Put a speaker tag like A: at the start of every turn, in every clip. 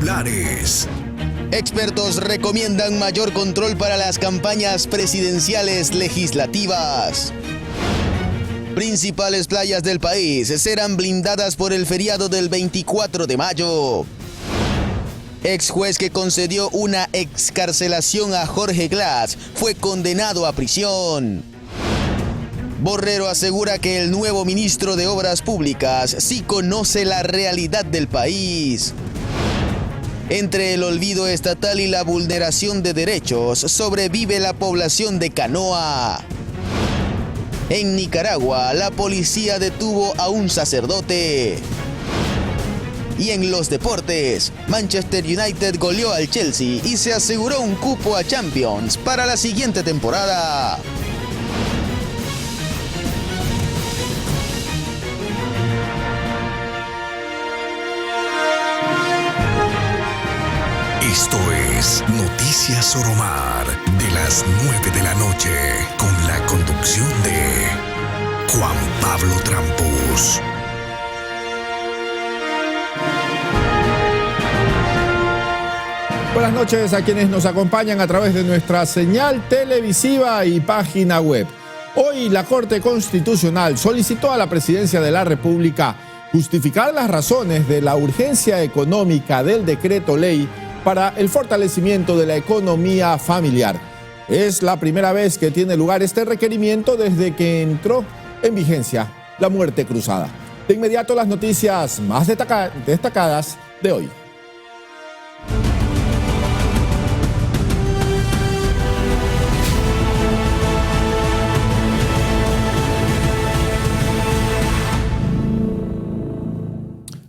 A: titulares.
B: Expertos recomiendan mayor control para las campañas presidenciales legislativas. Principales playas del país serán blindadas por el feriado del 24 de mayo. Ex juez que concedió una excarcelación a Jorge Glass fue condenado a prisión. Borrero asegura que el nuevo ministro de Obras Públicas sí conoce la realidad del país. Entre el olvido estatal y la vulneración de derechos, sobrevive la población de Canoa. En Nicaragua, la policía detuvo a un sacerdote. Y en los deportes, Manchester United goleó al Chelsea y se aseguró un cupo a Champions para la siguiente temporada.
A: Esto es Noticias Soromar, de las 9 de la noche, con la conducción de Juan Pablo Trampos.
C: Buenas noches a quienes nos acompañan a través de nuestra señal televisiva y página web. Hoy la Corte Constitucional solicitó a la Presidencia de la República justificar las razones de la urgencia económica del decreto ley para el fortalecimiento de la economía familiar. Es la primera vez que tiene lugar este requerimiento desde que entró en vigencia la muerte cruzada. De inmediato las noticias más destacadas de hoy.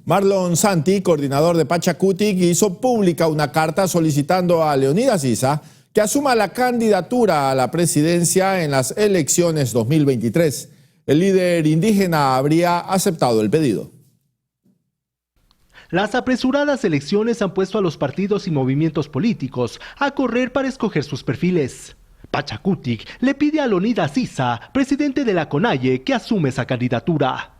C: Marlon Santi, coordinador de Pachacutic, hizo pública una carta solicitando a Leonidas Issa que asuma la candidatura a la presidencia en las elecciones 2023. El líder indígena habría aceptado el pedido.
D: Las apresuradas elecciones han puesto a los partidos y movimientos políticos a correr para escoger sus perfiles. Pachacutic le pide a Leonidas Issa, presidente de la CONAIE, que asume esa candidatura.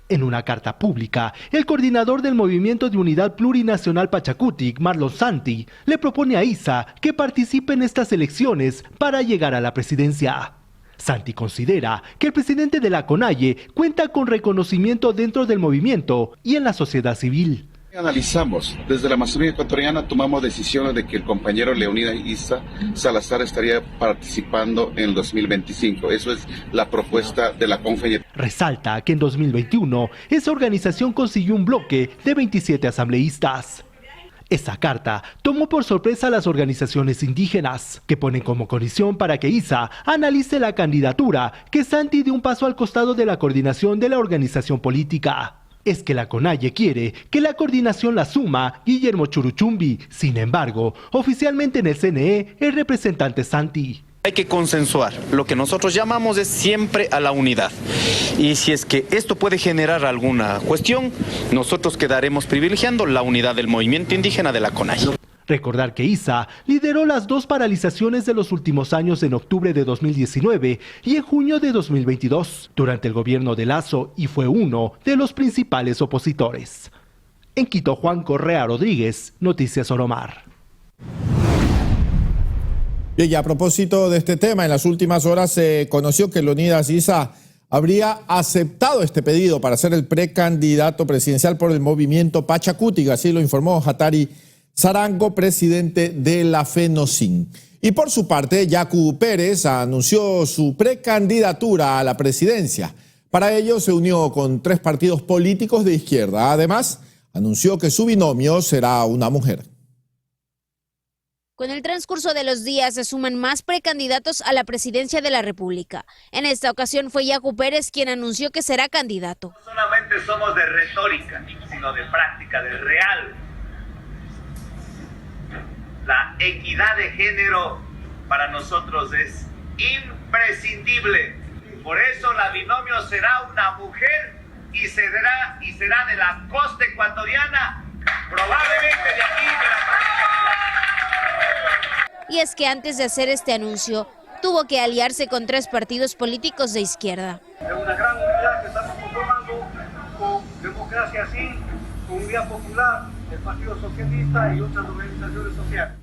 D: En una carta pública, el coordinador del Movimiento de Unidad Plurinacional Pachacutic, Marlon Santi, le propone a Issa que participe en estas elecciones para llegar a la presidencia. Santi considera que el presidente de la CONAIE cuenta con reconocimiento dentro del movimiento y en la sociedad civil.
E: Analizamos, desde la Amazonía ecuatoriana tomamos decisiones de que el compañero Leonidas Issa Salazar estaría participando en el 2025. Eso es la propuesta de la Confederación.
D: Resalta que en 2021 esa organización consiguió un bloque de 27 asambleístas. Esa carta tomó por sorpresa a las organizaciones indígenas, que ponen como condición para que Issa analice la candidatura que Santi dé un paso al costado de la coordinación de la organización política. Es que la CONAIE quiere que la coordinación la asuma Guillermo Churuchumbi. Sin embargo, oficialmente en el CNE, el representante Santi.
F: Hay que consensuar. Lo que nosotros llamamos es siempre a la unidad. Y si es que esto puede generar alguna cuestión, nosotros quedaremos privilegiando la unidad del movimiento indígena de la CONAIE.
D: Recordar que Issa lideró las dos paralizaciones de los últimos años en octubre de 2019 y en junio de 2022, durante el gobierno de Lazo, y fue uno de los principales opositores. En Quito, Juan Correa Rodríguez, Noticias Soromar.
C: Bien, y a propósito de este tema, en las últimas horas se conoció que Leonidas Issa habría aceptado este pedido para ser el precandidato presidencial por el movimiento Pachacutic, así lo informó Hatari Sarango, presidente de la FENOCIN. Y por su parte, Yacu Pérez anunció su precandidatura a la presidencia. Para ello se unió con 3 partidos políticos de izquierda. Además, anunció que su binomio será una mujer.
G: Con el transcurso de los días se suman más precandidatos a la presidencia de la República. En esta ocasión fue Yacu Pérez quien anunció que será candidato.
H: No solamente somos de retórica, sino de práctica, de real. La equidad de género para nosotros es imprescindible. Por eso la binomio será una mujer y será de la costa ecuatoriana, probablemente de aquí, de la provincia de...
G: Y es que antes de hacer este anuncio, tuvo que aliarse con 3 partidos políticos de izquierda.
H: Es una gran unidad que estamos conformando con democracia sí, con unidad popular, el Partido Socialista y otras organizaciones sociales.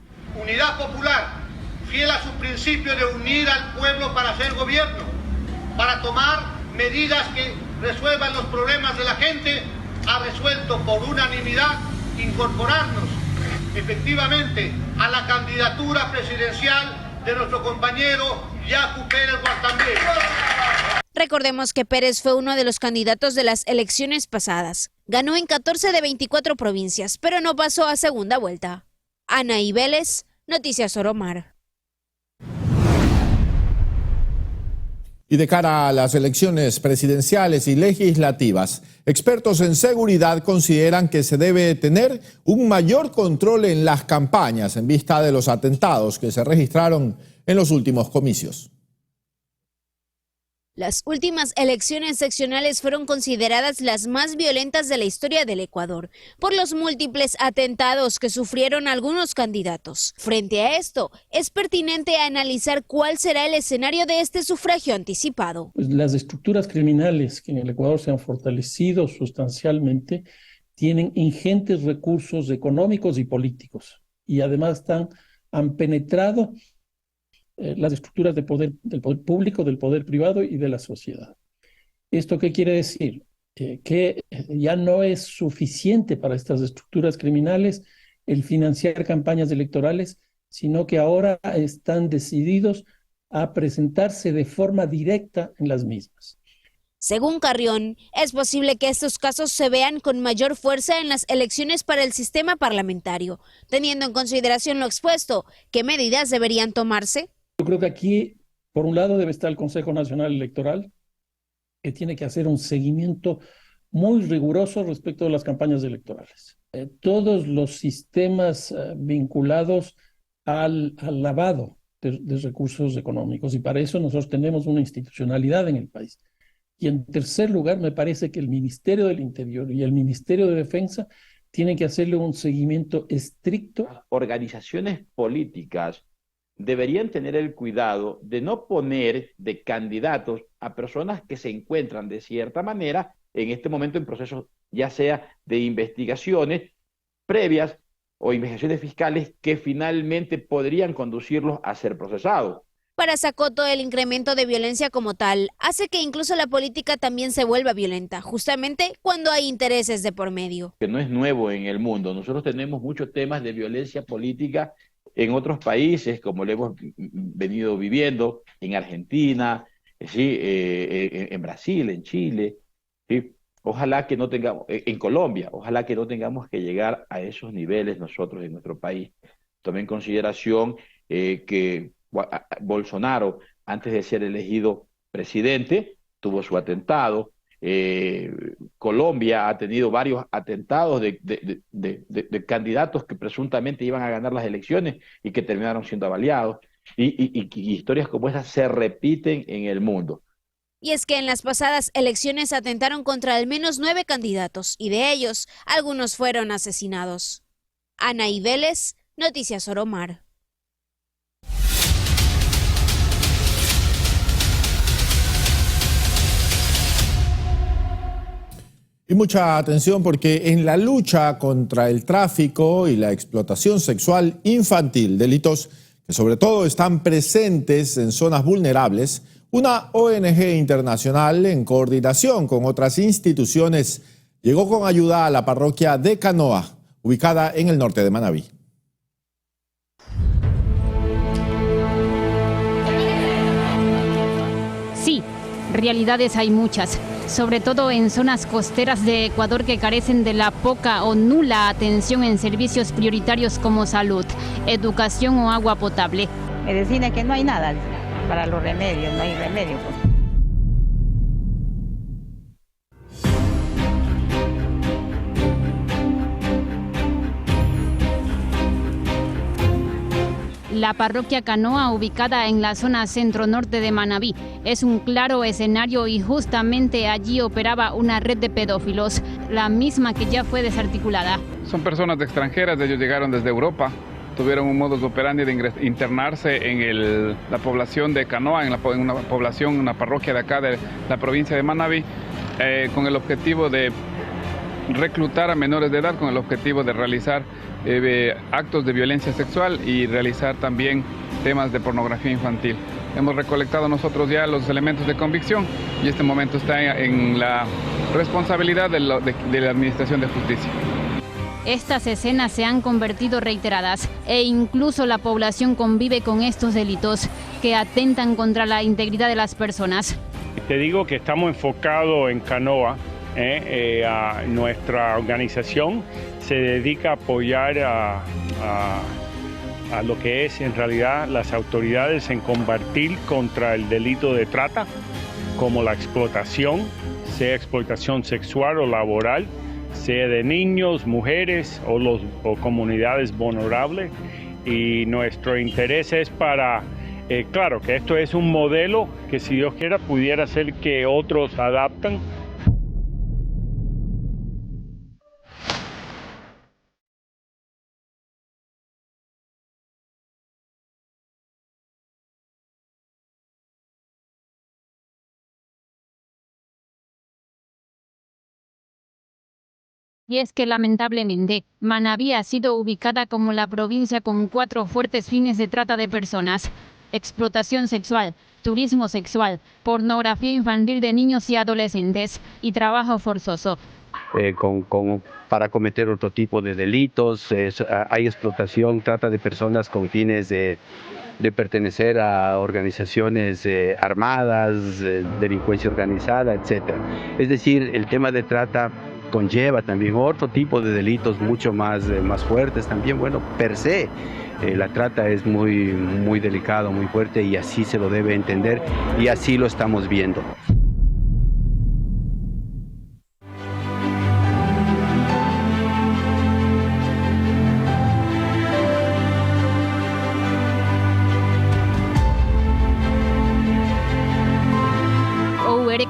I: Unidad Popular, fiel a su principio de unir al pueblo para hacer gobierno, para tomar medidas que resuelvan los problemas de la gente, ha resuelto por unanimidad incorporarnos efectivamente a la candidatura presidencial de nuestro compañero Yacu Pérez Guartambé.
G: Recordemos que Pérez fue uno de los candidatos de las elecciones pasadas. Ganó en 14 de 24 provincias, pero no pasó a segunda vuelta. Anaí Vélez, Noticias Soromar.
C: Y de cara a las elecciones presidenciales y legislativas, expertos en seguridad consideran que se debe tener un mayor control en las campañas en vista de los atentados que se registraron en los últimos comicios.
G: Las últimas elecciones seccionales fueron consideradas las más violentas de la historia del Ecuador por los múltiples atentados que sufrieron algunos candidatos. Frente a esto, es pertinente analizar cuál será el escenario de este sufragio anticipado.
J: Pues las estructuras criminales que en el Ecuador se han fortalecido sustancialmente tienen ingentes recursos económicos y políticos y además han penetrado las estructuras del poder público, del poder privado y de la sociedad. ¿Esto qué quiere decir? Que ya no es suficiente para estas estructuras criminales el financiar campañas electorales, sino que ahora están decididos a presentarse de forma directa en las mismas.
G: Según Carrión, es posible que estos casos se vean con mayor fuerza en las elecciones para el sistema parlamentario. Teniendo en consideración lo expuesto, ¿qué medidas deberían tomarse?
J: Yo creo que aquí, por un lado, debe estar el Consejo Nacional Electoral, que tiene que hacer un seguimiento muy riguroso respecto de las campañas electorales. Todos los sistemas vinculados al lavado de recursos económicos, y para eso nosotros tenemos una institucionalidad en el país. Y en tercer lugar, me parece que el Ministerio del Interior y el Ministerio de Defensa tienen que hacerle un seguimiento estricto.
K: Organizaciones políticas deberían tener el cuidado de no poner de candidatos a personas que se encuentran de cierta manera en este momento en procesos ya sea de investigaciones previas o investigaciones fiscales que finalmente podrían conducirlos a ser procesados.
G: Para Sacoto, el incremento de violencia como tal hace que incluso la política también se vuelva violenta, justamente cuando hay intereses de por medio.
K: Que no es nuevo en el mundo. Nosotros tenemos muchos temas de violencia política en otros países, como lo hemos venido viviendo, en Argentina, ¿sí? En Brasil, en Chile, ¿sí? Ojalá que no tengamos, en Colombia, ojalá que no tengamos que llegar a esos niveles nosotros en nuestro país. Tome en consideración que Bolsonaro, antes de ser elegido presidente, tuvo su atentado. Colombia ha tenido varios atentados de candidatos que presuntamente iban a ganar las elecciones y que terminaron siendo avaliados. Y historias como esas se repiten en el mundo.
G: Y es que en las pasadas elecciones atentaron contra al menos 9 candidatos y de ellos algunos fueron asesinados. Anaí Vélez, Noticias Soromar.
C: Y mucha atención porque en la lucha contra el tráfico y la explotación sexual infantil, delitos que sobre todo están presentes en zonas vulnerables, una ONG internacional en coordinación con otras instituciones llegó con ayuda a la parroquia de Canoa, ubicada en el norte de Manabí.
L: Sí, realidades hay muchas, sobre todo en zonas costeras de Ecuador que carecen de la poca o nula atención en servicios prioritarios como salud, educación o agua potable.
M: Medicina que no hay nada para los remedios, no hay remedio.
L: La parroquia Canoa, ubicada en la zona centro-norte de Manabí, es un claro escenario y justamente allí operaba una red de pedófilos, la misma que ya fue desarticulada.
N: Son personas extranjeras, ellos llegaron desde Europa, tuvieron un modus operandi de internarse en la población de Canoa, en una población, una parroquia de acá de la provincia de Manabí, con el objetivo de reclutar a menores de edad con el objetivo de realizar actos de violencia sexual y realizar también temas de pornografía infantil. Hemos recolectado nosotros ya los elementos de convicción y este momento está en la responsabilidad de la Administración de Justicia.
L: Estas escenas se han convertido reiteradas e incluso la población convive con estos delitos que atentan contra la integridad de las personas.
O: Te digo que estamos enfocados en Canoa. A nuestra organización se dedica a apoyar a lo que es en realidad las autoridades en combatir contra el delito de trata, como la explotación, sea explotación sexual o laboral, sea de niños, mujeres o comunidades vulnerables. Y nuestro interés es para, claro, que esto es un modelo que si Dios quiera pudiera ser que otros adaptan.
L: Y es que lamentablemente, Manabí ha sido ubicada como la provincia con 4 fuertes fines de trata de personas: explotación sexual, turismo sexual, pornografía infantil de niños y adolescentes y trabajo forzoso.
P: Para cometer otro tipo de delitos, hay explotación, trata de personas con fines de pertenecer a organizaciones armadas, delincuencia organizada, etc. Es decir, el tema de trata conlleva también otro tipo de delitos mucho más fuertes también. Bueno, per se, la trata es muy delicado, muy fuerte y así se lo debe entender y así lo estamos viendo.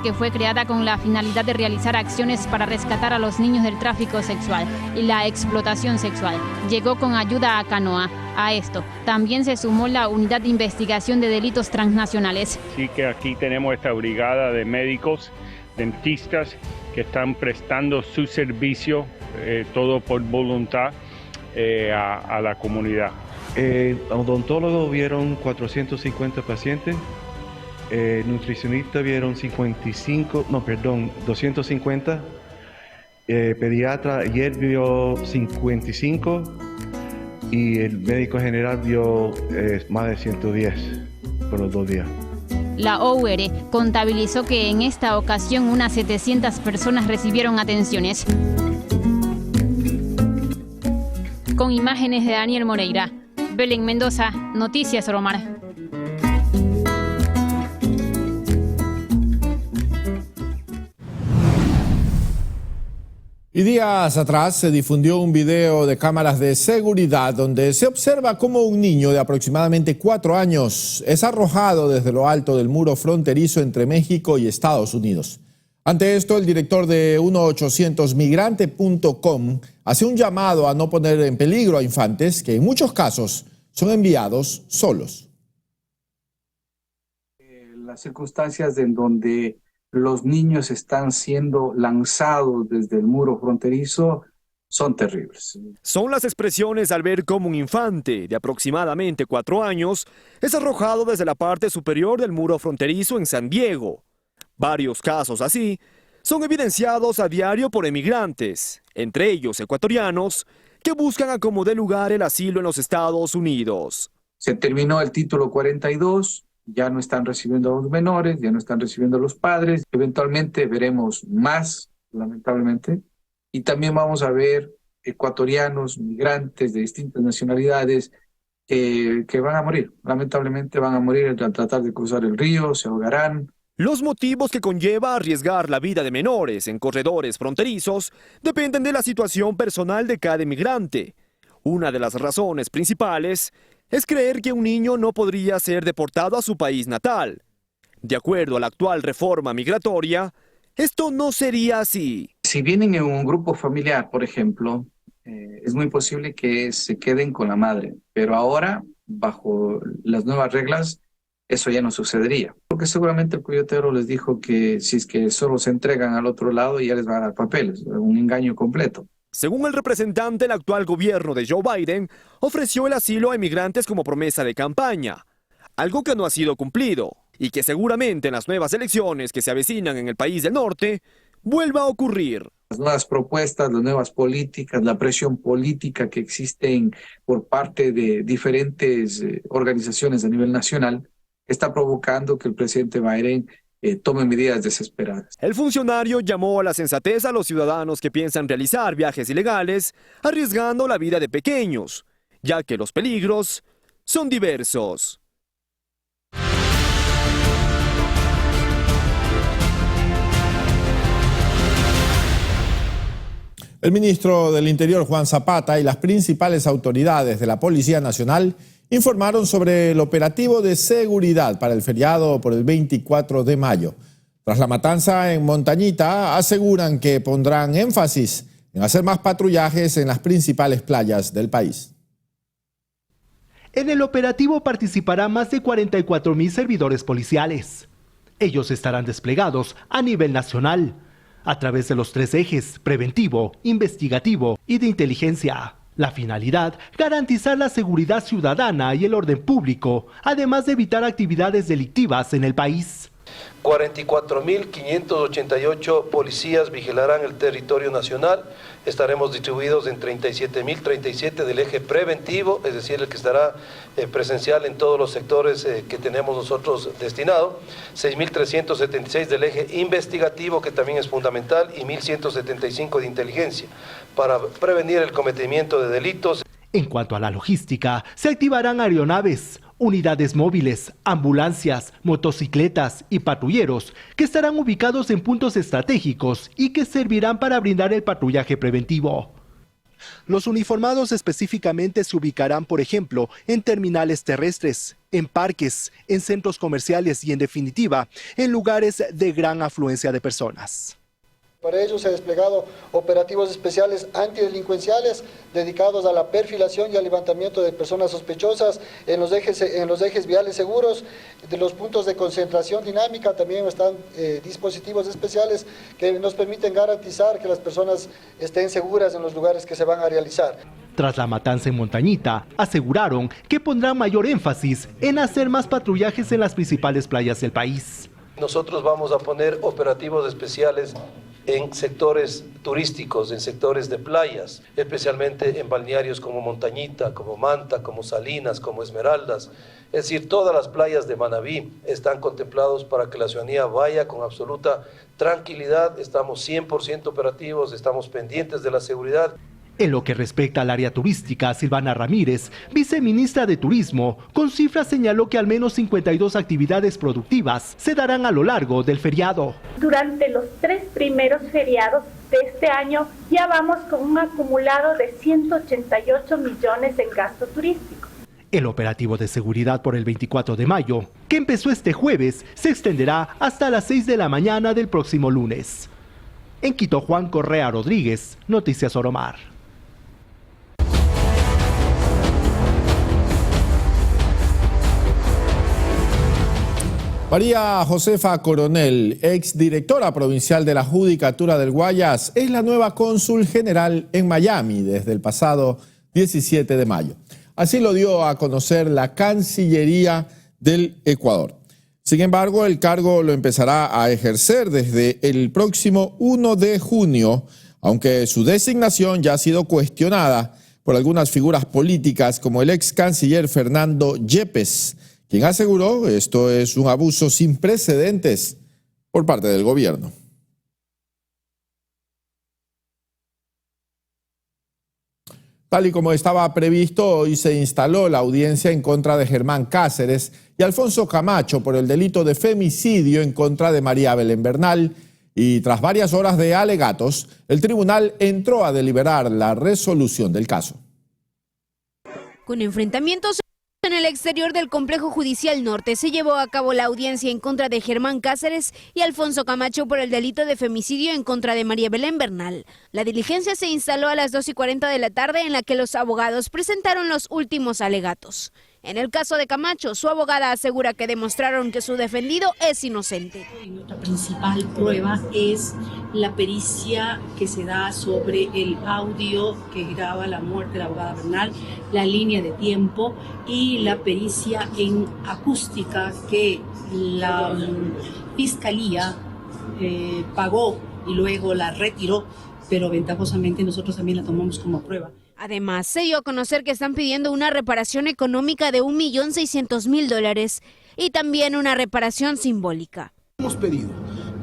L: Que fue creada con la finalidad de realizar acciones para rescatar a los niños del tráfico sexual y la explotación sexual. Llegó con ayuda a Canoa. A esto también se sumó la Unidad de Investigación de Delitos Transnacionales.
O: Sí que aquí tenemos esta brigada de médicos, dentistas, que están prestando su servicio, todo por voluntad, a la comunidad.
Q: Odontólogos vieron 450 pacientes. Nutricionista vieron 250, pediatra ayer vio 55 y el médico general vio más de 110 por los 2 días.
L: La OUR contabilizó que en esta ocasión unas 700 personas recibieron atenciones. Con imágenes de Daniel Moreira, Belén Mendoza, Noticias Oromar.
C: Y días atrás se difundió un video de cámaras de seguridad donde se observa cómo un niño de aproximadamente 4 años es arrojado desde lo alto del muro fronterizo entre México y Estados Unidos. Ante esto, el director de 1-800-migrante.com hace un llamado a no poner en peligro a infantes que en muchos casos son enviados solos.
R: Las circunstancias en donde los niños están siendo lanzados desde el muro fronterizo son terribles.
S: Son las expresiones al ver cómo un infante de aproximadamente 4 años es arrojado desde la parte superior del muro fronterizo en San Diego. Varios casos así son evidenciados a diario por emigrantes, entre ellos ecuatorianos, que buscan a como dé lugar el asilo en los Estados Unidos.
R: Se terminó el título 42. Ya no están recibiendo a los menores, ya no están recibiendo a los padres. Eventualmente veremos más, lamentablemente. Y también vamos a ver ecuatorianos, migrantes de distintas nacionalidades que van a morir. Lamentablemente van a morir al tratar de cruzar el río, se ahogarán.
S: Los motivos que conlleva arriesgar la vida de menores en corredores fronterizos dependen de la situación personal de cada inmigrante. Una de las razones principales es creer que un niño no podría ser deportado a su país natal. De acuerdo a la actual reforma migratoria, esto no sería así.
R: Si vienen en un grupo familiar, por ejemplo, es muy posible que se queden con la madre, pero ahora, bajo las nuevas reglas, eso ya no sucedería. Porque seguramente el coyotero les dijo que si es que solo se entregan al otro lado ya les van a dar papeles, un engaño completo.
S: Según el representante, el actual gobierno de Joe Biden ofreció el asilo a emigrantes como promesa de campaña, algo que no ha sido cumplido y que seguramente en las nuevas elecciones que se avecinan en el país del norte vuelva a ocurrir.
R: Las nuevas propuestas, las nuevas políticas, la presión política que existen por parte de diferentes organizaciones a nivel nacional está provocando que el presidente Biden tome medidas desesperadas.
S: El funcionario llamó a la sensatez a los ciudadanos que piensan realizar viajes ilegales, arriesgando la vida de pequeños, ya que los peligros son diversos.
C: El ministro del Interior, Juan Zapata, y las principales autoridades de la Policía Nacional informaron sobre el operativo de seguridad para el feriado por el 24 de mayo. Tras la matanza en Montañita, aseguran que pondrán énfasis en hacer más patrullajes en las principales playas del país.
D: En el operativo participarán más de 44.000 servidores policiales. Ellos estarán desplegados a nivel nacional, a través de los 3 ejes: preventivo, investigativo y de inteligencia. La finalidad, garantizar la seguridad ciudadana y el orden público, además de evitar actividades delictivas en el país.
T: 44.588 policías vigilarán el territorio nacional. Estaremos distribuidos en 37.037 del eje preventivo, es decir, el que estará presencial en todos los sectores que tenemos nosotros destinados. 6.376 del eje investigativo, que también es fundamental, y 1.175 de inteligencia, para prevenir el cometimiento de delitos.
D: En cuanto a la logística, se activarán aeronaves, unidades móviles, ambulancias, motocicletas y patrulleros que estarán ubicados en puntos estratégicos y que servirán para brindar el patrullaje preventivo. Los uniformados específicamente se ubicarán, por ejemplo, en terminales terrestres, en parques, en centros comerciales y, en definitiva, en lugares de gran afluencia de personas.
U: Para ello se han desplegado operativos especiales antidelincuenciales dedicados a la perfilación y al levantamiento de personas sospechosas en los ejes viales seguros. De los puntos de concentración dinámica también están dispositivos especiales que nos permiten garantizar que las personas estén seguras en los lugares que se van a realizar.
D: Tras la matanza en Montañita, aseguraron que pondrán mayor énfasis en hacer más patrullajes en las principales playas del país.
T: Nosotros vamos a poner operativos especiales en sectores turísticos, en sectores de playas, especialmente en balnearios como Montañita, como Manta, como Salinas, como Esmeraldas. Es decir, todas las playas de Manabí están contemplados para que la ciudadanía vaya con absoluta tranquilidad. Estamos 100% operativos, estamos pendientes de la seguridad.
D: En lo que respecta al área turística, Silvana Ramírez, viceministra de Turismo, con cifras señaló que al menos 52 actividades productivas se darán a lo largo del feriado.
V: Durante los 3 primeros feriados de este año ya vamos con un acumulado de 188 millones en gasto turístico.
D: El operativo de seguridad por el 24 de mayo, que empezó este jueves, se extenderá hasta las 6 de la mañana del próximo lunes. En Quito, Juan Correa Rodríguez, Noticias Oromar.
C: María Josefa Coronel, exdirectora provincial de la Judicatura del Guayas, es la nueva cónsul general en Miami desde el pasado 17 de mayo. Así lo dio a conocer la Cancillería del Ecuador. Sin embargo, el cargo lo empezará a ejercer desde el próximo 1 de junio, aunque su designación ya ha sido cuestionada por algunas figuras políticas como el ex canciller Fernando Yepes, quien aseguró esto es un abuso sin precedentes por parte del gobierno. Tal y como estaba previsto, hoy se instaló la audiencia en contra de Germán Cáceres y Alfonso Camacho por el delito de femicidio en contra de María Belén Bernal, y tras varias horas de alegatos, el tribunal entró a deliberar la resolución del caso.
G: Con enfrentamientos en el exterior del Complejo Judicial Norte se llevó a cabo la audiencia en contra de Germán Cáceres y Alfonso Camacho por el delito de femicidio en contra de María Belén Bernal. La diligencia se instaló a las 2:40 de la tarde, en la que los abogados presentaron los últimos alegatos. En el caso de Camacho, su abogada asegura que demostraron que su defendido es inocente.
A: Nuestra principal prueba es la pericia que se da sobre el audio que graba la muerte de la abogada Bernal, la línea de tiempo y la pericia en acústica que la Fiscalía pagó y luego la retiró, pero ventajosamente nosotros también la tomamos como prueba.
G: Además, se dio a conocer que están pidiendo una reparación económica de $1.600.000 y también una reparación simbólica.
B: Hemos pedido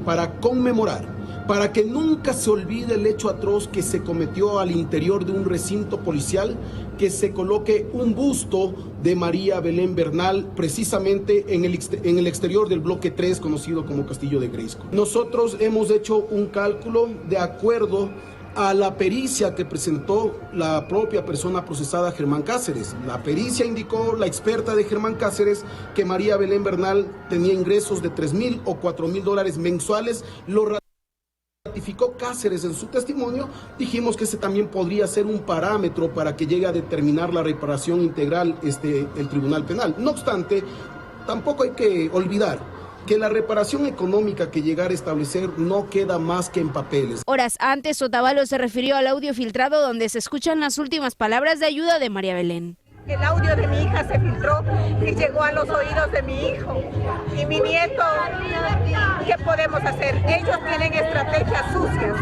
B: para conmemorar, para que nunca se olvide el hecho atroz que se cometió al interior de un recinto policial, que se coloque un busto de María Belén Bernal precisamente en el exterior del bloque 3, conocido como Castillo de Grayskull. Nosotros hemos hecho un cálculo de acuerdo a la pericia que presentó la propia persona procesada, Germán Cáceres. La pericia indicó, la experta de Germán Cáceres, que María Belén Bernal tenía ingresos de $3,000 o $4,000 mensuales. Lo ratificó Cáceres en su testimonio. Dijimos que ese también podría ser un parámetro para que llegue a determinar la reparación integral el Tribunal Penal. No obstante, tampoco hay que olvidar que la reparación económica que llegara a establecer no queda más que en papeles.
G: Horas antes, Otavalo se refirió al audio filtrado donde se escuchan las últimas palabras de ayuda de María Belén.
W: El audio de mi hija se filtró y llegó a los oídos de mi hijo y mi nieto. ¿Qué podemos hacer? Ellos tienen estrategias sucias.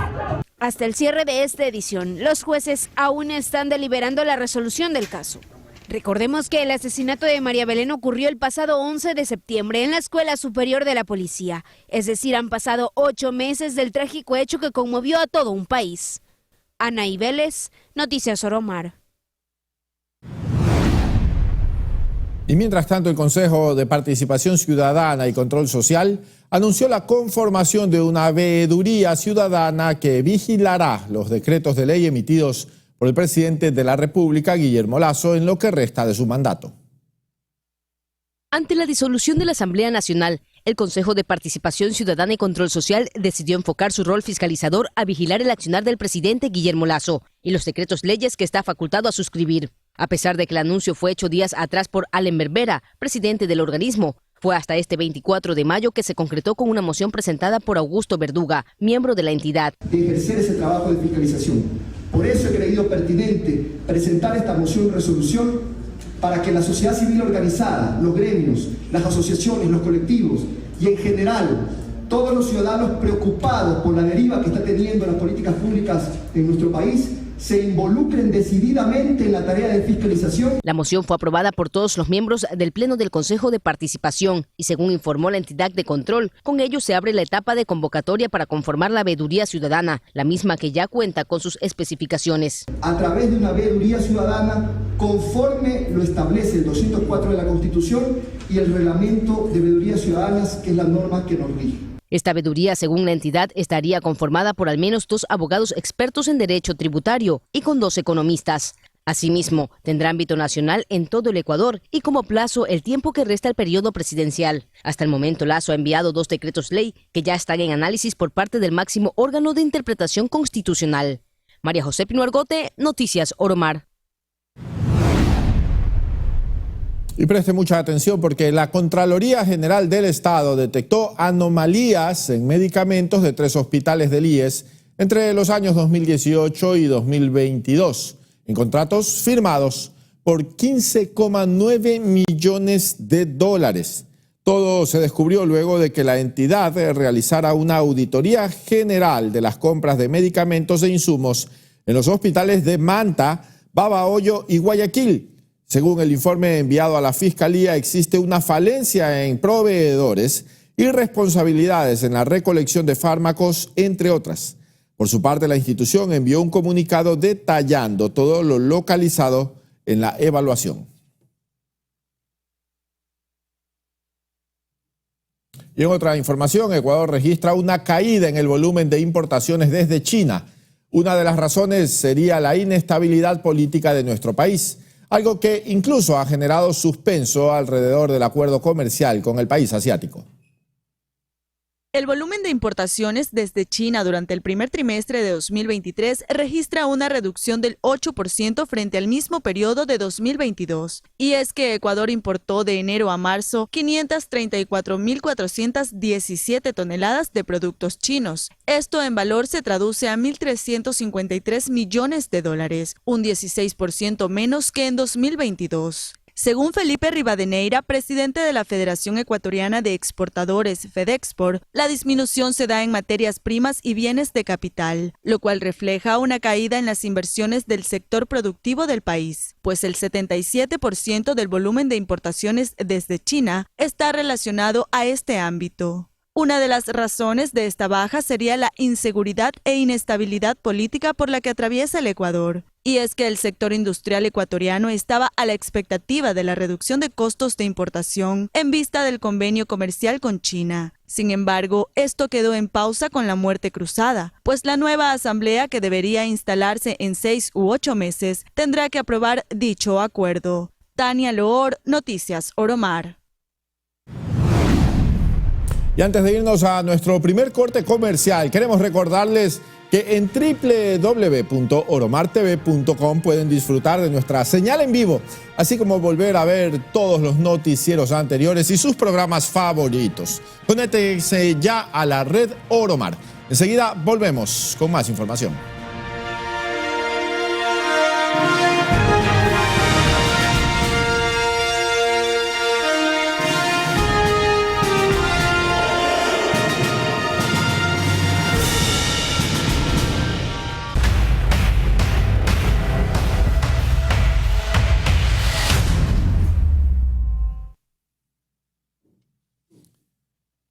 G: Hasta el cierre de esta edición, los jueces aún están deliberando la resolución del caso. Recordemos que el asesinato de María Belén ocurrió el pasado 11 de septiembre en la Escuela Superior de la Policía. Es decir, han pasado 8 meses del trágico hecho que conmovió a todo un país. Anaí Vélez, Noticias Oromar.
C: Y mientras tanto, el Consejo de Participación Ciudadana y Control Social anunció la conformación de una veeduría ciudadana que vigilará los decretos de ley emitidos por el presidente de la República, Guillermo Lasso, en lo que resta de su mandato.
X: Ante la disolución de la Asamblea Nacional, el Consejo de Participación Ciudadana y Control Social decidió enfocar su rol fiscalizador a vigilar el accionar del presidente Guillermo Lasso y los decretos leyes que está facultado a suscribir. A pesar de que el anuncio fue hecho días atrás por Allen Berbera, presidente del organismo, fue hasta este 24 de mayo que se concretó con una moción presentada por Augusto Verduga, miembro de la entidad.
Y: De ejercer ese trabajo de fiscalización. Por eso he creído pertinente presentar esta moción de resolución para que la sociedad civil organizada, los gremios, las asociaciones, los colectivos y en general todos los ciudadanos preocupados por la deriva que está teniendo las políticas públicas en nuestro país se involucren decididamente en la tarea de fiscalización.
X: La moción fue aprobada por todos los miembros del Pleno del Consejo de Participación y según informó la entidad de control, con ello se abre la etapa de convocatoria para conformar la veeduría ciudadana, la misma que ya cuenta con sus especificaciones.
Y: A través de una veeduría ciudadana conforme lo establece el 204 de la Constitución y el reglamento de veedurías ciudadanas, que es la norma que nos rige.
X: Esta veeduría, según la entidad, estaría conformada por al menos 2 abogados expertos en derecho tributario y con 2 economistas. Asimismo, tendrá ámbito nacional en todo el Ecuador y como plazo el tiempo que resta al periodo presidencial. Hasta el momento, Lasso ha enviado 2 decretos ley que ya están en análisis por parte del máximo órgano de interpretación constitucional. María José Pino Argote, Noticias Oromar.
C: Y preste mucha atención porque la Contraloría General del Estado detectó anomalías en medicamentos de 3 hospitales del IES entre los años 2018 y 2022, en contratos firmados por $15,9 millones. Todo se descubrió luego de que la entidad realizara una auditoría general de las compras de medicamentos e insumos en los hospitales de Manta, Babahoyo y Guayaquil. Según el informe enviado a la Fiscalía, existe una falencia en proveedores y responsabilidades en la recolección de fármacos, entre otras. Por su parte, la institución envió un comunicado detallando todo lo localizado en la evaluación. Y en otra información, Ecuador registra una caída en el volumen de importaciones desde China. Una de las razones sería la inestabilidad política de nuestro país, algo que incluso ha generado suspenso alrededor del acuerdo comercial con el país asiático.
E: El volumen de importaciones desde China durante el primer trimestre de 2023 registra una reducción del 8% frente al mismo periodo de 2022. Y es que Ecuador importó de enero a marzo 534.417 toneladas de productos chinos. Esto en valor se traduce a 1.353 millones de dólares, un 16% menos que en 2022. Según Felipe Rivadeneira, presidente de la Federación Ecuatoriana de Exportadores, FEDEXPOR, la disminución se da en materias primas y bienes de capital, lo cual refleja una caída en las inversiones del sector productivo del país, pues el 77% del volumen de importaciones desde China está relacionado a este ámbito. Una de las razones de esta baja sería la inseguridad e inestabilidad política por la que atraviesa el Ecuador. Y es que el sector industrial ecuatoriano estaba a la expectativa de la reducción de costos de importación en vista del convenio comercial con China. Sin embargo, esto quedó en pausa con la muerte cruzada, pues la nueva asamblea, que debería instalarse en 6 u 8 meses, tendrá que aprobar dicho acuerdo. Tania Loor, Noticias Oromar.
C: Y antes de irnos a nuestro primer corte comercial, queremos recordarles que en www.oromartv.com pueden disfrutar de nuestra señal en vivo, así como volver a ver todos los noticieros anteriores y sus programas favoritos. Conéctense ya a la red Oromar. Enseguida volvemos con más información.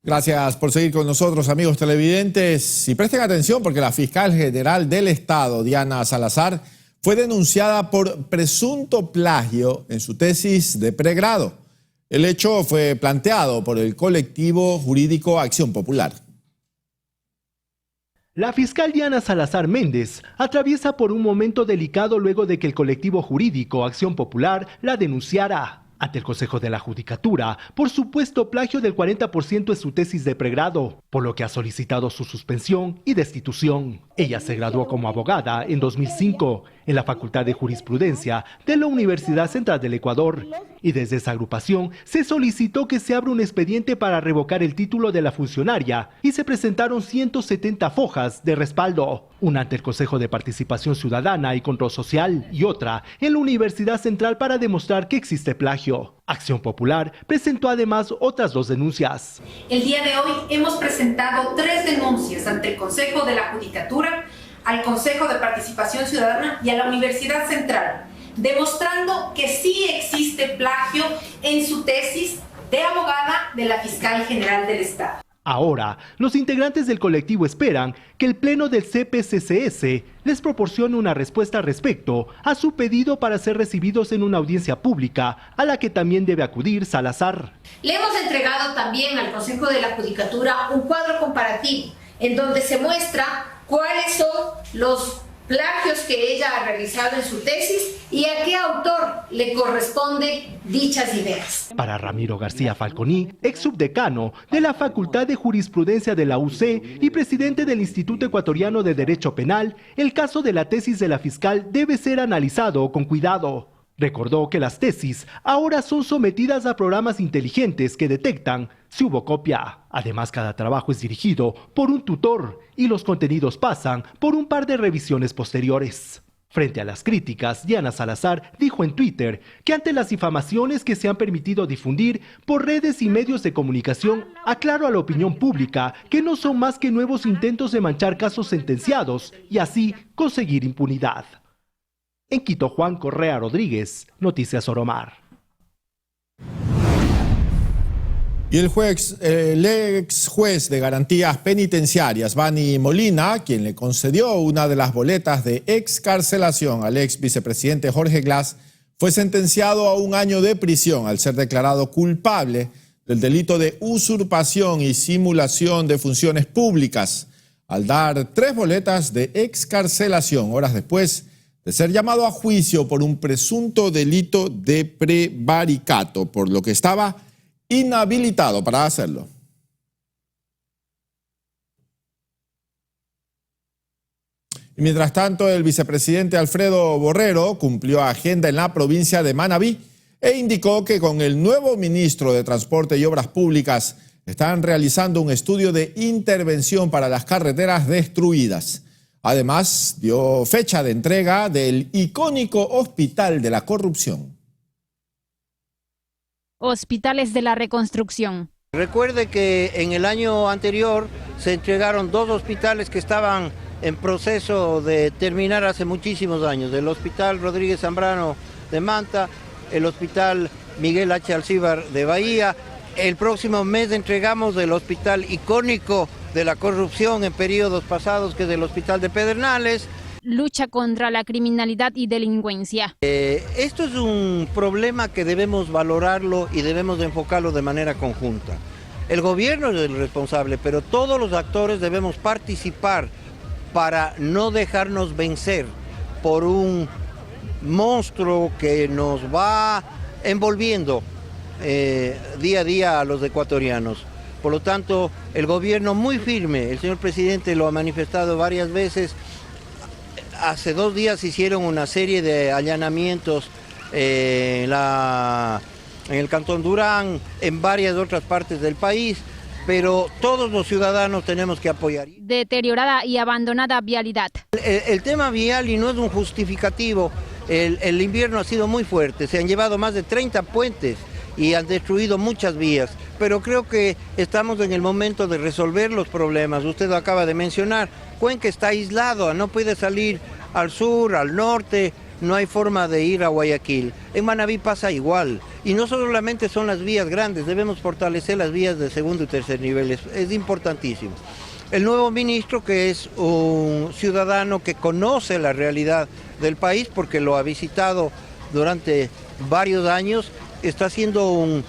C: Gracias por seguir con nosotros, amigos televidentes. Y presten atención porque la fiscal general del Estado, Diana Salazar, fue denunciada por presunto plagio en su tesis de pregrado. El hecho fue planteado por el colectivo jurídico Acción Popular.
D: La fiscal Diana Salazar Méndez atraviesa por un momento delicado luego de que el colectivo jurídico Acción Popular la denunciara ante el Consejo de la Judicatura por supuesto plagio del 40% en su tesis de pregrado, por lo que ha solicitado su suspensión y destitución. Ella se graduó como abogada en 2005 en la Facultad de Jurisprudencia de la Universidad Central del Ecuador, y desde esa agrupación se solicitó que se abra un expediente para revocar el título de la funcionaria y se presentaron 170 fojas de respaldo, una ante el Consejo de Participación Ciudadana y Control Social y otra en la Universidad Central para demostrar que existe plagio. Acción Popular presentó además otras 2 denuncias.
F: El día de hoy hemos presentado 3 denuncias ante el Consejo de la Judicatura, al Consejo de Participación Ciudadana y a la Universidad Central, demostrando que sí existe plagio en su tesis de abogada de la Fiscal General del Estado.
D: Ahora, los integrantes del colectivo esperan que el Pleno del CPCCS les proporcione una respuesta al respecto a su pedido para ser recibidos en una audiencia pública, a la que también debe acudir Salazar.
F: Le hemos entregado también al Consejo de la Judicatura un cuadro comparativo en donde se muestra cuáles son los plagios que ella ha realizado en su tesis y a qué autor le corresponden dichas ideas.
D: Para Ramiro García Falconi, ex subdecano de la Facultad de Jurisprudencia de la UC y presidente del Instituto Ecuatoriano de Derecho Penal, el caso de la tesis de la fiscal debe ser analizado con cuidado. Recordó que las tesis ahora son sometidas a programas inteligentes que detectan si hubo copia. Además, cada trabajo es dirigido por un tutor y los contenidos pasan por un par de revisiones posteriores. Frente a las críticas, Diana Salazar dijo en Twitter que ante las difamaciones que se han permitido difundir por redes y medios de comunicación, aclaró a la opinión pública que no son más que nuevos intentos de manchar casos sentenciados y así conseguir impunidad. En Quito, Juan Correa Rodríguez, Noticias Oromar.
C: Y el ex juez de garantías penitenciarias, Bani Molina, quien le concedió una de las boletas de excarcelación al ex vicepresidente Jorge Glass, fue sentenciado a 1 año de prisión al ser declarado culpable del delito de usurpación y simulación de funciones públicas, al dar 3 boletas de excarcelación horas después de ser llamado a juicio por un presunto delito de prevaricato, por lo que estaba inhabilitado para hacerlo. Y mientras tanto, el vicepresidente Alfredo Borrero cumplió agenda en la provincia de Manabí e indicó que con el nuevo ministro de Transporte y Obras Públicas están realizando un estudio de intervención para las carreteras destruidas. Además, dio fecha de entrega del icónico Hospital de la Corrupción.
L: Hospitales de la Reconstrucción.
H: Recuerde que en el año anterior se entregaron 2 hospitales que estaban en proceso de terminar hace muchísimos años. El Hospital Rodríguez Zambrano de Manta, el Hospital Miguel H. Alcíbar de Bahía. El próximo mes entregamos el Hospital icónico de la Corrupción en periodos pasados, que es el Hospital de Pedernales.
L: Lucha contra la criminalidad y delincuencia.
H: Esto es un problema que debemos valorarlo y debemos enfocarlo de manera conjunta. El gobierno es el responsable, pero todos los actores debemos participar para no dejarnos vencer por un monstruo que nos va envolviendo día a día a los ecuatorianos. Por lo tanto, el gobierno muy firme, el señor presidente lo ha manifestado varias veces. Hace 2 días hicieron una serie de allanamientos en el Cantón Durán, en varias otras partes del país, pero todos los ciudadanos tenemos que apoyar.
L: Deteriorada y abandonada vialidad.
H: El tema vial, y no es un justificativo, el invierno ha sido muy fuerte, se han llevado más de 30 puentes y han destruido muchas vías, pero creo que estamos en el momento de resolver los problemas. Usted lo acaba de mencionar, Cuenca está aislado, no puede salir al sur, al norte, no hay forma de ir a Guayaquil. En Manabí pasa igual, y no solamente son las vías grandes, debemos fortalecer las vías de segundo y tercer nivel, es importantísimo. El nuevo ministro, que es un ciudadano que conoce la realidad del país porque lo ha visitado durante varios años, está haciendo un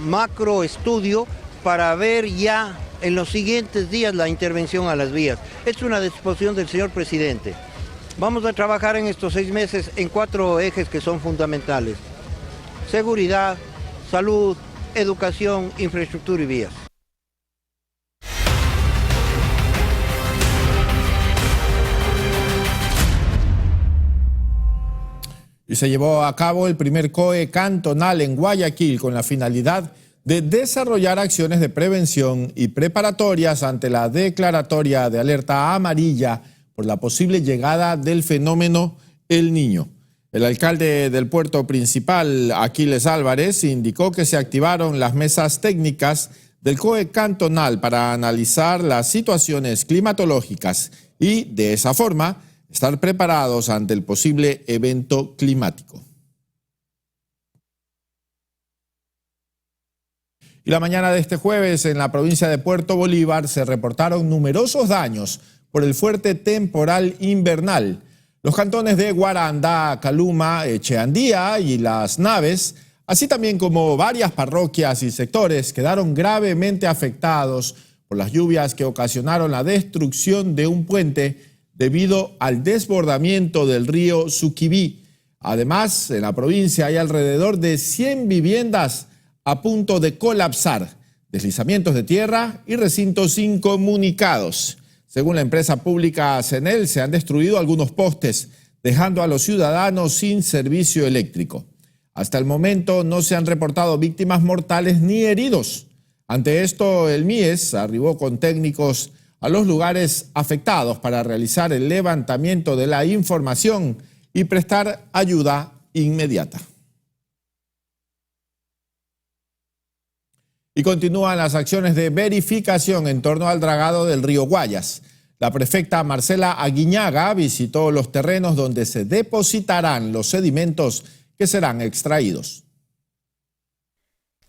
H: macro estudio para ver ya en los siguientes días la intervención a las vías. Es una disposición del señor presidente. Vamos a trabajar en estos 6 meses en 4 ejes que son fundamentales: seguridad, salud, educación, infraestructura y vías.
C: Y se llevó a cabo el primer COE cantonal en Guayaquil con la finalidad de desarrollar acciones de prevención y preparatorias ante la declaratoria de alerta amarilla por la posible llegada del fenómeno El Niño. El alcalde del puerto principal, Aquiles Álvarez, indicó que se activaron las mesas técnicas del COE cantonal para analizar las situaciones climatológicas y, de esa forma, estar preparados ante el posible evento climático. Y la mañana de este jueves, en la provincia de Puerto Bolívar, se reportaron numerosos daños por el fuerte temporal invernal. Los cantones de Guaranda, Caluma, Echeandía y Las Naves, así también como varias parroquias y sectores, quedaron gravemente afectados por las lluvias que ocasionaron la destrucción de un puente debido al desbordamiento del río Suquibí. Además, en la provincia hay alrededor de 100 viviendas a punto de colapsar, deslizamientos de tierra y recintos incomunicados. Según la empresa pública CENEL, se han destruido algunos postes, dejando a los ciudadanos sin servicio eléctrico. Hasta el momento no se han reportado víctimas mortales ni heridos. Ante esto, el MIES arribó con técnicos a los lugares afectados para realizar el levantamiento de la información y prestar ayuda inmediata. Y continúan las acciones de verificación en torno al dragado del río Guayas. La prefecta Marcela Aguiñaga visitó los terrenos donde se depositarán los sedimentos que serán extraídos.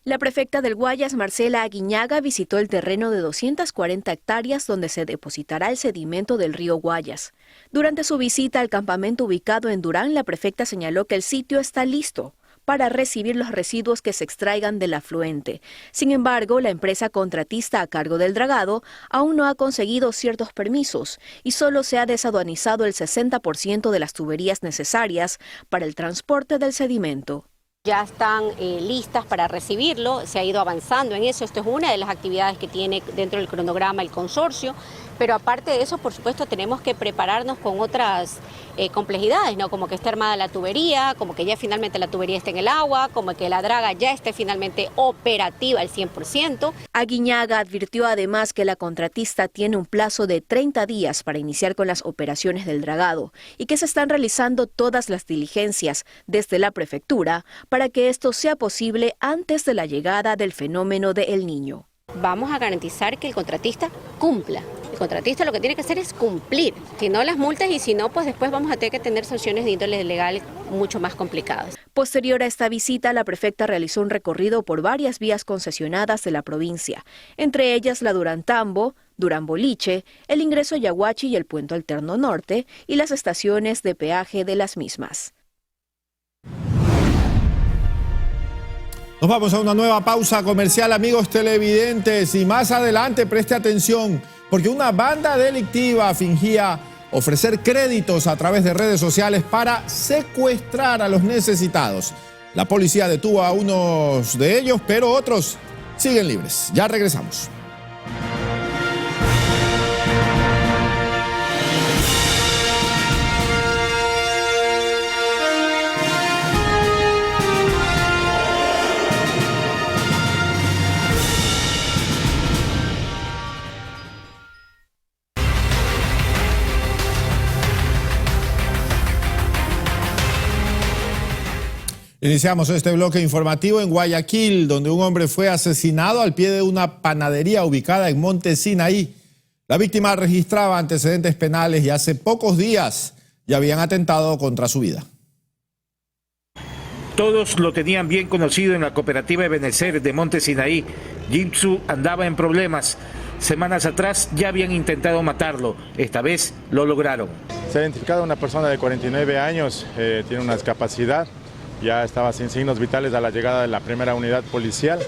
I: La prefecta del Guayas, Marcela Aguiñaga, visitó el terreno de 240 hectáreas donde se depositará el sedimento del río Guayas. Durante su visita al campamento ubicado en Durán, la prefecta señaló que el sitio está listo para recibir los residuos que se extraigan del afluente. Sin embargo, la empresa contratista a cargo del dragado aún no ha conseguido ciertos permisos y solo se ha desaduanizado el 60% de las tuberías necesarias para el transporte del sedimento.
J: Ya están listas para recibirlo, se ha ido avanzando en eso. Esto es una de las actividades que tiene dentro del cronograma el consorcio. Pero aparte de eso, por supuesto, tenemos que prepararnos con otras complejidades, ¿no? Como que esté armada la tubería, como que ya finalmente la tubería esté en el agua, como que la draga ya esté finalmente operativa al 100%.
I: Aguiñaga advirtió además que la contratista tiene un plazo de 30 días para iniciar con las operaciones del dragado y que se están realizando todas las diligencias desde la prefectura para que esto sea posible antes de la llegada del fenómeno de El Niño.
J: Vamos a garantizar que el contratista cumpla. El contratista lo que tiene que hacer es cumplir, si no las multas, y si no, pues después vamos a tener que tener sanciones de índole legal mucho más complicadas.
I: Posterior a esta visita, la prefecta realizó un recorrido por varias vías concesionadas de la provincia, entre ellas la Durán-Tambo, Durán-Boliche, el ingreso a Yaguachi y el Puente Alterno Norte, y las estaciones de peaje de las mismas.
C: Nos vamos a una nueva pausa comercial, amigos televidentes, y más adelante preste atención, porque una banda delictiva fingía ofrecer créditos a través de redes sociales para secuestrar a los necesitados. La policía detuvo a unos de ellos, pero otros siguen libres. Ya regresamos. Iniciamos este bloque informativo en Guayaquil, donde un hombre fue asesinado al pie de una panadería ubicada en Monte Sinaí. La víctima registraba antecedentes penales y hace pocos días ya habían atentado contra su vida.
K: Todos lo tenían bien conocido en la cooperativa Ebenecer de Monte Sinaí. Jimsu andaba en problemas. Semanas atrás ya habían intentado matarlo. Esta vez lo lograron.
M: Se ha identificado una persona de 49 años, tiene una discapacidad. Ya estaba sin signos vitales a la llegada de la primera unidad policial.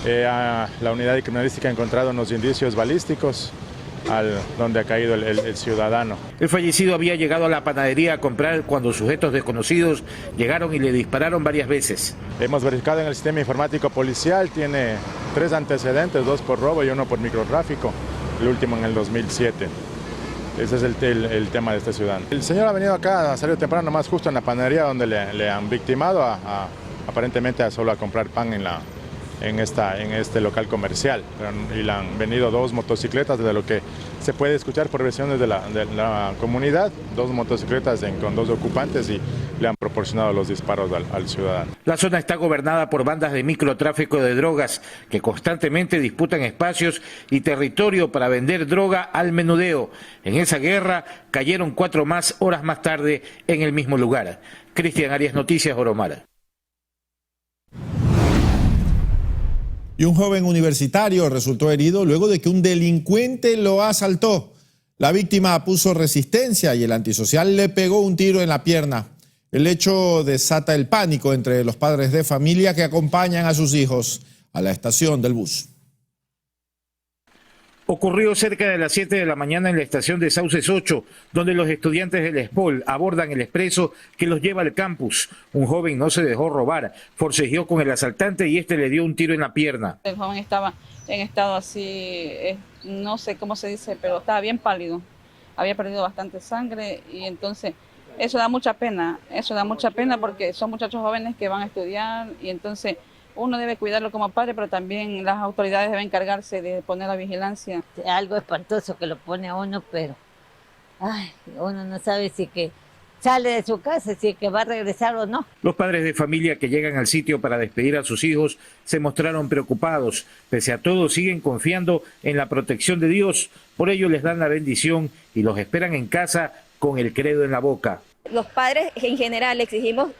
M: La unidad de criminalística ha encontrado unos indicios balísticos donde ha caído el ciudadano.
K: El fallecido había llegado a la panadería a comprar cuando sujetos desconocidos llegaron y le dispararon varias veces.
M: Hemos verificado en el sistema informático policial, tiene 3 antecedentes, 2 por robo y 1 por microtráfico, el último en el 2007. Ese es el tema de este ciudadano. El señor ha venido acá, ha salido temprano, más justo en la panadería donde le han victimado, aparentemente solo a comprar pan en este local comercial. Y le han venido 2 motocicletas, de lo que se puede escuchar por versiones de la comunidad, 2 motocicletas con 2 ocupantes, y le han proporcionado los disparos al ciudadano.
K: La zona está gobernada por bandas de microtráfico de drogas que constantemente disputan espacios y territorio para vender droga al menudeo. En esa guerra cayeron 4 más horas más tarde en el mismo lugar. Cristian Arias, Noticias Oromara.
C: Y un joven universitario resultó herido luego de que un delincuente lo asaltó. La víctima puso resistencia y el antisocial le pegó un tiro en la pierna. El hecho desata el pánico entre los padres de familia que acompañan a sus hijos a la estación del bus.
K: Ocurrió cerca de las 7 de la mañana en la estación de Sauces 8, donde los estudiantes del ESPOL abordan el expreso que los lleva al campus. Un joven no se dejó robar, forcejeó con el asaltante y este le dio un tiro en la pierna.
N: El joven estaba en estado así, no sé cómo se dice, pero estaba bien pálido. Había perdido bastante sangre y entonces eso da mucha pena porque son muchachos jóvenes que van a estudiar y entonces uno debe cuidarlo como padre, pero también las autoridades deben encargarse de poner la vigilancia.
O: Algo espantoso que lo pone a uno, pero uno no sabe si que sale de su casa, si que va a regresar o no.
K: Los padres de familia que llegan al sitio para despedir a sus hijos se mostraron preocupados. Pese a todo, siguen confiando en la protección de Dios. Por ello les dan la bendición y los esperan en casa con el credo en la boca.
P: Los padres en general exigimos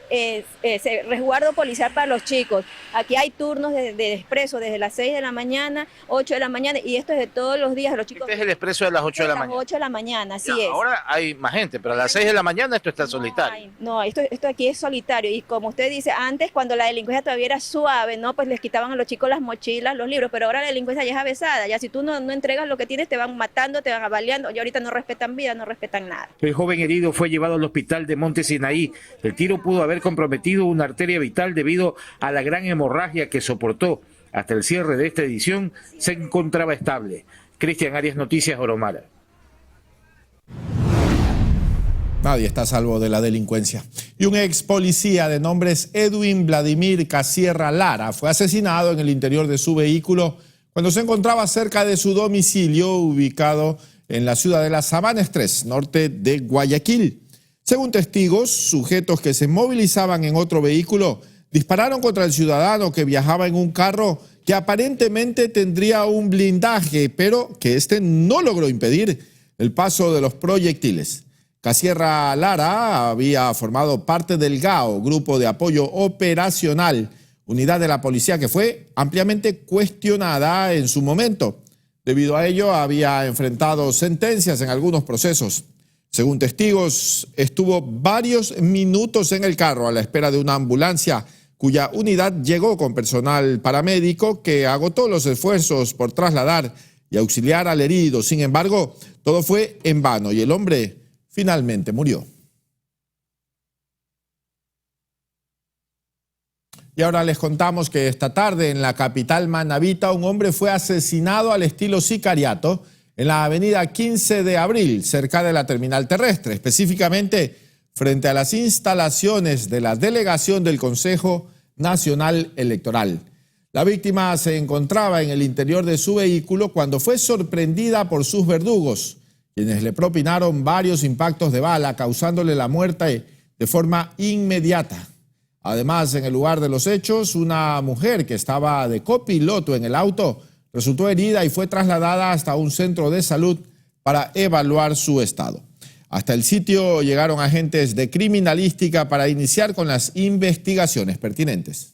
P: resguardo policial para los chicos. Aquí hay turnos de expreso desde las 6 de la mañana, 8 de la mañana, y esto es de todos los días. Los chicos.
K: Este es el expreso de las 8 de la mañana.
P: 8 de la mañana, así es.
K: Ahora hay más gente, pero a las 6 de la mañana esto está solitario.
P: No, esto aquí es solitario. Y como usted dice, antes cuando la delincuencia todavía era suave, ¿no? Pues les quitaban a los chicos las mochilas, los libros, pero ahora la delincuencia ya es avesada. Ya si tú no entregas lo que tienes, te van matando, te van avaliando. Y ahorita no respetan vida, no respetan nada.
K: El joven herido fue llevado al hospital de Monte Sinaí. El tiro pudo haber comprometido una arteria vital debido a la gran hemorragia que soportó. Hasta el cierre de esta edición se encontraba estable. Cristian Arias, Noticias Oromara.
C: Nadie está a salvo de la delincuencia. Y un ex policía de nombres Edwin Vladimir Casierra Lara fue asesinado en el interior de su vehículo cuando se encontraba cerca de su domicilio ubicado en la ciudad de La Sabanes 3, norte de Guayaquil. Según testigos, sujetos que se movilizaban en otro vehículo dispararon contra el ciudadano que viajaba en un carro que aparentemente tendría un blindaje, pero que este no logró impedir el paso de los proyectiles. Casierra Lara había formado parte del GAO, Grupo de Apoyo Operacional, unidad de la policía que fue ampliamente cuestionada en su momento. Debido a ello, había enfrentado sentencias en algunos procesos. Según testigos, estuvo varios minutos en el carro a la espera de una ambulancia, cuya unidad llegó con personal paramédico que agotó los esfuerzos por trasladar y auxiliar al herido. Sin embargo, todo fue en vano y el hombre finalmente murió. Y ahora les contamos que esta tarde en la capital manabita un hombre fue asesinado al estilo sicariato en la avenida 15 de Abril, cerca de la terminal terrestre, específicamente frente a las instalaciones de la delegación del Consejo Nacional Electoral. La víctima se encontraba en el interior de su vehículo cuando fue sorprendida por sus verdugos, quienes le propinaron varios impactos de bala, causándole la muerte de forma inmediata. Además, en el lugar de los hechos, una mujer que estaba de copiloto en el auto resultó herida y fue trasladada hasta un centro de salud para evaluar su estado. Hasta el sitio llegaron agentes de criminalística para iniciar con las investigaciones pertinentes.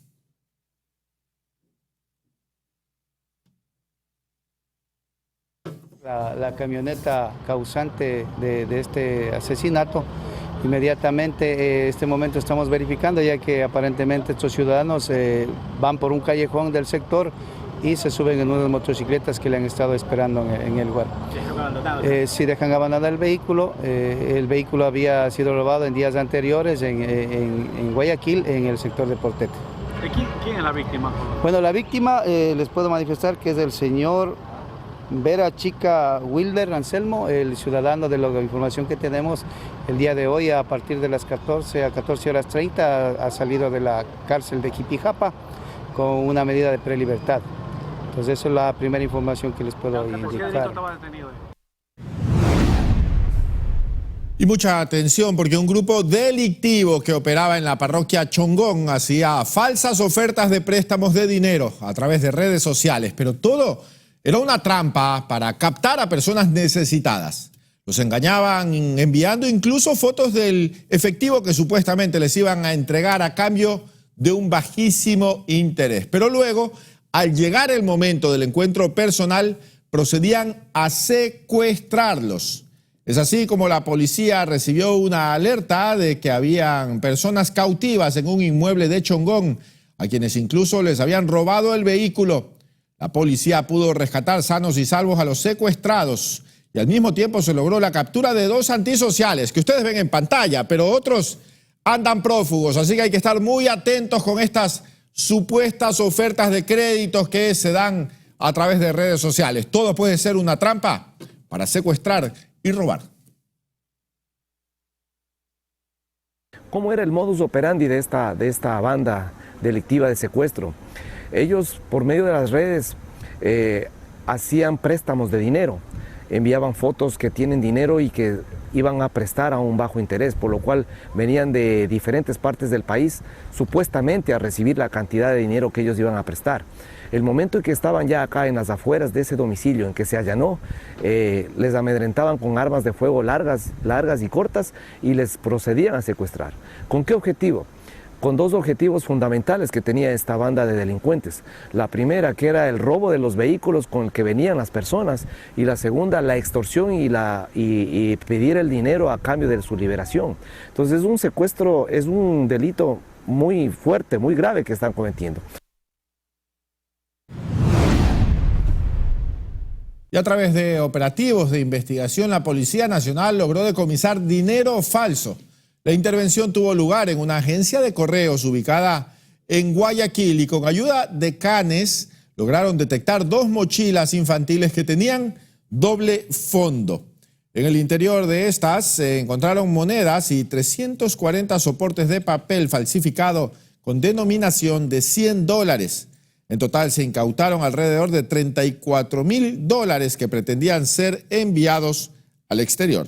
Q: La camioneta causante de este asesinato, inmediatamente en este momento estamos verificando, ya que aparentemente estos ciudadanos van por un callejón del sector y se suben en unas motocicletas que le han estado esperando en el lugar. Si dejan abandonado el vehículo había sido robado en días anteriores en Guayaquil, en el sector de Portete.
R: ¿Quién es la víctima?
Q: Bueno, la víctima les puedo manifestar que es el señor Vera Chica Wilder Anselmo, el ciudadano, de la información que tenemos el día de hoy, a partir de las 14 a 14:30 ha salido de la cárcel de Quipijapa con una medida de prelibertad. Entonces esa es la primera información que les puedo indicar.
C: Y mucha atención porque un grupo delictivo que operaba en la parroquia Chongón hacía falsas ofertas de préstamos de dinero a través de redes sociales, pero todo era una trampa para captar a personas necesitadas. Los engañaban enviando incluso fotos del efectivo que supuestamente les iban a entregar a cambio de un bajísimo interés. Pero luego, al llegar el momento del encuentro personal, procedían a secuestrarlos. Es así como la policía recibió una alerta de que habían personas cautivas en un inmueble de Chongón, a quienes incluso les habían robado el vehículo. La policía pudo rescatar sanos y salvos a los secuestrados y al mismo tiempo se logró la captura de 2 antisociales que ustedes ven en pantalla, pero otros andan prófugos, así que hay que estar muy atentos con estas supuestas ofertas de créditos que se dan a través de redes sociales. Todo puede ser una trampa para secuestrar y robar.
S: ¿Cómo era el modus operandi de esta banda delictiva de secuestro? Ellos, por medio de las redes, hacían préstamos de dinero, enviaban fotos que tienen dinero y que iban a prestar a un bajo interés, por lo cual venían de diferentes partes del país supuestamente a recibir la cantidad de dinero que ellos iban a prestar. El momento en que estaban ya acá en las afueras de ese domicilio en que se allanó, les amedrentaban con armas de fuego largas y cortas y les procedían a secuestrar. ¿Con qué objetivo? Con 2 objetivos fundamentales que tenía esta banda de delincuentes. La primera, que era el robo de los vehículos con el que venían las personas, y la segunda, la extorsión y pedir el dinero a cambio de su liberación. Entonces un secuestro es un delito muy fuerte, muy grave que están cometiendo.
C: Y a través de operativos de investigación, la Policía Nacional logró decomisar dinero falso. La intervención tuvo lugar en una agencia de correos ubicada en Guayaquil y con ayuda de canes lograron detectar 2 mochilas infantiles que tenían doble fondo. En el interior de estas se encontraron monedas y 340 soportes de papel falsificado con denominación de $100. En total se incautaron alrededor de $34.000 que pretendían ser enviados al exterior.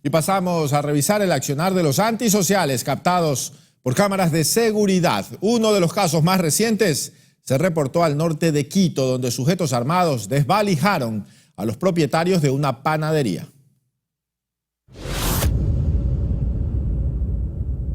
C: Y pasamos a revisar el accionar de los antisociales captados por cámaras de seguridad. Uno de los casos más recientes se reportó al norte de Quito, donde sujetos armados desvalijaron a los propietarios de una panadería.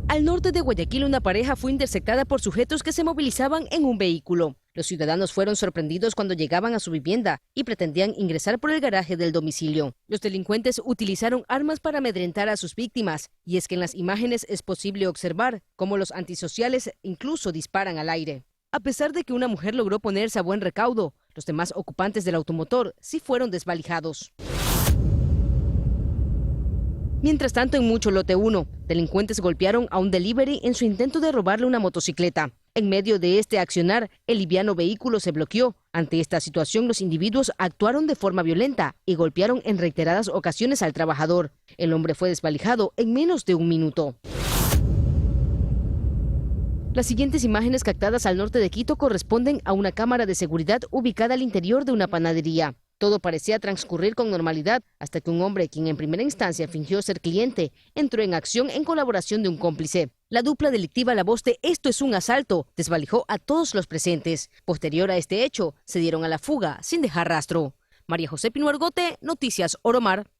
X: Al norte de Guayaquil, una pareja fue interceptada por sujetos que se movilizaban en un vehículo. Los ciudadanos fueron sorprendidos cuando llegaban a su vivienda y pretendían ingresar por el garaje del domicilio. Los delincuentes utilizaron armas para amedrentar a sus víctimas, y es que en las imágenes es posible observar cómo los antisociales incluso disparan al aire. A pesar de que una mujer logró ponerse a buen recaudo, los demás ocupantes del automotor sí fueron desvalijados. Mientras tanto, en Mucho Lote 1, delincuentes golpearon a un delivery en su intento de robarle una motocicleta. En medio de este accionar, el liviano vehículo se bloqueó. Ante esta situación, los individuos actuaron de forma violenta y golpearon en reiteradas ocasiones al trabajador. El hombre fue desvalijado en menos de un minuto. Las siguientes imágenes captadas al norte de Quito corresponden a una cámara de seguridad ubicada al interior de una panadería. Todo parecía transcurrir con normalidad hasta que un hombre, quien en primera instancia fingió ser cliente, entró en acción en colaboración de un cómplice. La dupla delictiva La Voz de "Esto es un asalto" desvalijó a todos los presentes. Posterior a este hecho, se dieron a la fuga sin dejar rastro. María José Pino Argote, Noticias Oromar.